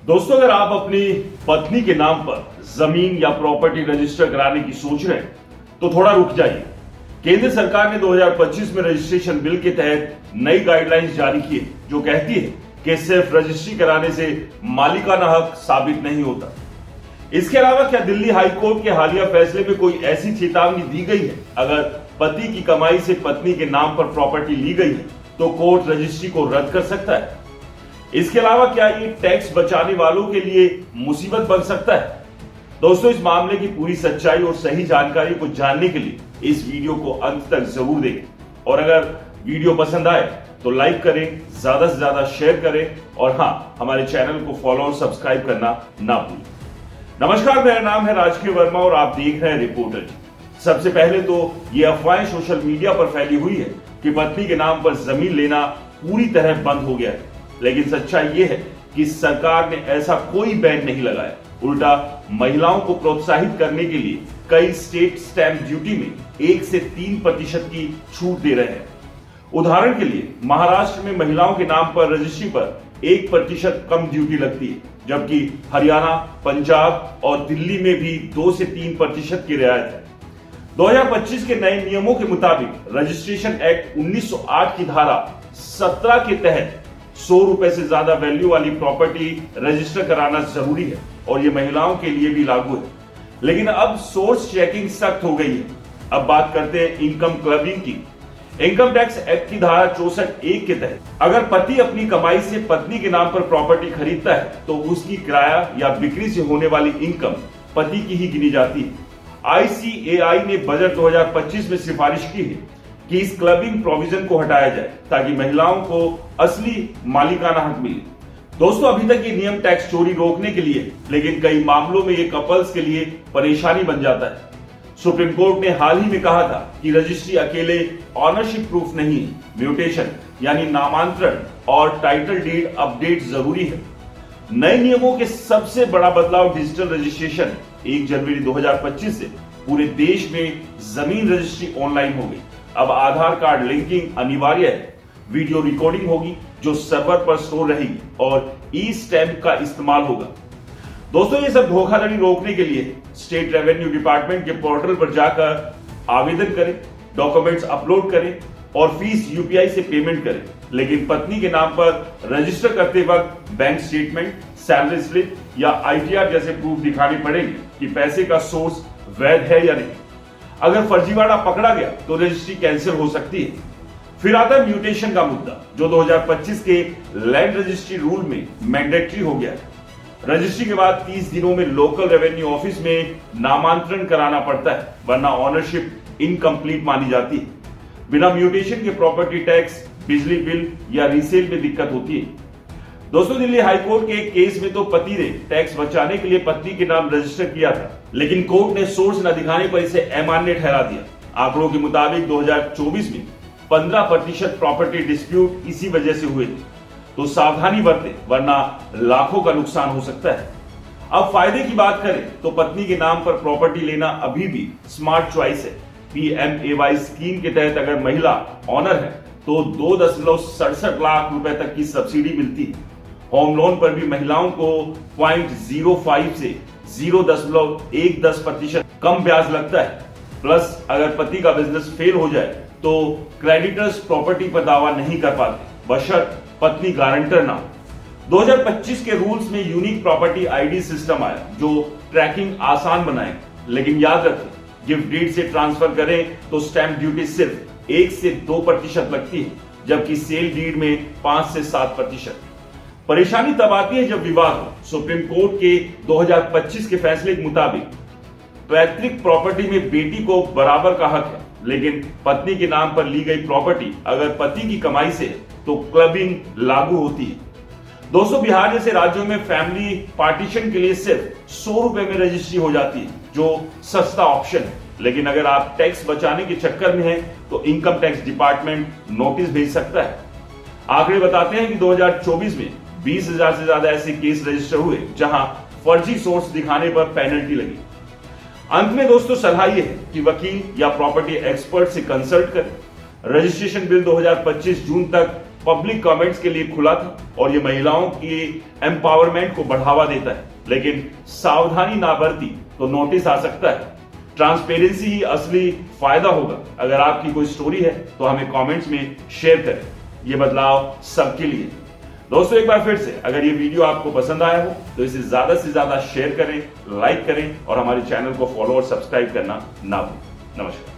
दोस्तों, अगर आप अपनी पत्नी के नाम पर जमीन या प्रॉपर्टी रजिस्टर कराने की सोच रहे हैं तो थोड़ा रुक जाइए। केंद्र सरकार ने 2025 में रजिस्ट्रेशन बिल के तहत नई गाइडलाइंस जारी की है जो कहती है कि सिर्फ रजिस्ट्री कराने से मालिकाना हक साबित नहीं होता। इसके अलावा क्या दिल्ली हाई कोर्ट के हालिया फैसले में कोई ऐसी चेतावनी दी गई है? अगर पति की कमाई से पत्नी के नाम पर प्रॉपर्टी ली गई है तो कोर्ट रजिस्ट्री को रद्द कर सकता है। इसके अलावा क्या ये टैक्स बचाने वालों के लिए मुसीबत बन सकता है? दोस्तों, इस मामले की पूरी सच्चाई और सही जानकारी को जानने के लिए इस वीडियो को अंत तक जरूर देखें और अगर वीडियो पसंद आए तो लाइक करें, ज्यादा से ज्यादा शेयर करें और हाँ, हमारे चैनल को फॉलो और सब्सक्राइब करना ना भूलें। नमस्कार, मेरा नाम है राजकीय वर्मा और आप देख रहे हैं रिपोर्टर जी। सबसे पहले तो ये अफवाहें सोशल मीडिया पर फैली हुई है कि पत्नी के नाम पर जमीन लेना पूरी तरह बंद हो गया है, लेकिन सच्चाई ये है कि सरकार ने ऐसा कोई बैन नहीं लगाया। उल्टा महिलाओं को प्रोत्साहित करने के लिए कई स्टेट स्टैंप ड्यूटी में 1 से 3% की छूट दे रहे हैं। उदाहरण के लिए महाराष्ट्र में महिलाओं के नाम पर रजिस्ट्री पर 1% कम ड्यूटी लगती है, जबकि हरियाणा, पंजाब और दिल्ली में भी 2 से 3% की रियायत है। 2025 के नए नियमों के मुताबिक रजिस्ट्रेशन एक्ट 1908 की धारा 17 के तहत 100 रुपए से ज्यादा वैल्यू वाली प्रॉपर्टी रजिस्टर कराना जरूरी है और ये महिलाओं के लिए भी लागू है। लेकिन अब सोर्स चेकिंग सख्त हो गई है। अब बात करते हैं इनकम क्लबिंग की। इनकम टैक्स एक्ट की धारा 64(1) के तहत अगर पति अपनी कमाई से पत्नी के नाम पर प्रॉपर्टी खरीदता है तो उसकी किराया या बिक्री से होने वाली इनकम पति की ही गिनी जाती है। ICAI ने बजट 2025 में सिफारिश की है कि इस क्लबिंग प्रोविजन को हटाया जाए ताकि महिलाओं को असली मालिकाना हक मिले। दोस्तों, अभी तक ये नियम टैक्स चोरी रोकने के लिए, लेकिन कई मामलों में ये कपल्स के लिए परेशानी बन जाता है। सुप्रीम कोर्ट ने हाल ही में कहा था कि रजिस्ट्री अकेले ऑनरशिप प्रूफ नहीं है, म्यूटेशन यानी नामांतरण और टाइटल डीड अपडेट जरूरी है। नए नियमों के सबसे बड़ा बदलाव डिजिटल रजिस्ट्रेशन 1 जनवरी 2025 से पूरे देश में जमीन रजिस्ट्री ऑनलाइन हो गई। अब आधार कार्ड लिंकिंग अनिवार्य है, वीडियो रिकॉर्डिंग होगी जो सर्वर पर स्टोर रहेगी और ई स्टैंप का इस्तेमाल होगा। दोस्तों, ये सब धोखाधड़ी रोकने के लिए स्टेट रेवेन्यू डिपार्टमेंट के पोर्टल पर जाकर आवेदन करें, डॉक्यूमेंट्स अपलोड करें और फीस UPI से पेमेंट करें। लेकिन पत्नी के नाम पर रजिस्टर करते वक्त बैंक स्टेटमेंट, सैलरी स्लिप या ITR जैसे प्रूफ दिखाने पड़ेंगे कि पैसे का सोर्स वैध है या नहीं। अगर फर्जीवाड़ा पकड़ा गया तो रजिस्ट्री कैंसिल हो सकती है। फिर आता है म्यूटेशन का मुद्दा, जो 2025 के लैंड रजिस्ट्री रूल में मैंडेटरी हो गया है। रजिस्ट्री के बाद 30 दिनों में लोकल रेवेन्यू ऑफिस में नामांतरण कराना पड़ता है, वरना ऑनरशिप इनकम्प्लीट मानी जाती है। बिना म्यूटेशन के प्रॉपर्टी टैक्स, बिजली बिल या रीसेल में दिक्कत होती है। दोस्तों, दिल्ली हाईकोर्ट के एक केस में तो पति ने टैक्स बचाने के लिए पत्नी के नाम रजिस्टर किया था, लेकिन कोर्ट ने सोर्स न दिखाने पर इसे अमान्य ठहरा दिया। आंकड़ों के मुताबिक 2024 में 15% प्रॉपर्टी डिस्प्यूट इसी वजह से हुए थे। तो सावधानी बरतें, वरना लाखों का नुकसान हो सकता है। अब फायदे की बात करें तो पत्नी के नाम पर प्रॉपर्टी लेना अभी भी स्मार्ट चॉइस है। PMAY स्कीम के तहत अगर महिला ऑनर है तो 2.67 लाख रुपए तक की सब्सिडी मिलती है। होम लोन पर भी महिलाओं को 0.05 से 0.10% कम ब्याज लगता है। प्लस अगर पति का बिजनेस फेल हो जाए तो क्रेडिटर्स प्रॉपर्टी पर दावा नहीं कर पाते, बशर्ते पत्नी गारंटर ना हो। 2025 के रूल्स में यूनिक प्रॉपर्टी ID सिस्टम आया जो ट्रैकिंग आसान बनाए, लेकिन याद रखें, गिफ्ट डीड से ट्रांसफर करें तो स्टैंप ड्यूटी सिर्फ 1 से 2% लगती है, जबकि सेल डीड में 5 से 7%। परेशानी तब आती है जब विवाद हो। सुप्रीम कोर्ट के 2025 के फैसले के मुताबिक पैतृक प्रॉपर्टी में बेटी को बराबर का हक है, लेकिन पत्नी के नाम पर ली गई प्रॉपर्टी अगर पति की कमाई से है तो क्लबिंग लागू होती है। दोस्तों, बिहार जैसे राज्यों में फैमिली पार्टीशन के लिए सिर्फ 100 रुपए में रजिस्ट्री हो जाती है, जो सस्ता ऑप्शन है। लेकिन अगर आप टैक्स बचाने के चक्कर में हैं तो इनकम टैक्स डिपार्टमेंट नोटिस भेज सकता है। आंकड़े बताते हैं कि 2024 में 20,000 से ज्यादा ऐसे केस रजिस्टर हुए जहां फर्जी सोर्स दिखाने पर पेनल्टी लगी। अंत में दोस्तों, सलाह यह है कि वकील या प्रॉपर्टी एक्सपर्ट से कंसल्ट करें। रजिस्ट्रेशन बिल 2025 जून तक पब्लिक कमेंट्स के लिए खुला था और यह महिलाओं की एम्पावरमेंट को बढ़ावा देता है, लेकिन सावधानी ना बरती तो नोटिस आ सकता है। ट्रांसपेरेंसी ही असली फायदा होगा। अगर आपकी कोई स्टोरी है तो हमें कमेंट्स में शेयर करें। यह बदलाव सबके लिए। दोस्तों, एक बार फिर से अगर ये वीडियो आपको पसंद आया हो तो इसे ज्यादा से ज्यादा शेयर करें, लाइक करें और हमारे चैनल को फॉलो और सब्सक्राइब करना ना भूलें। नमस्कार।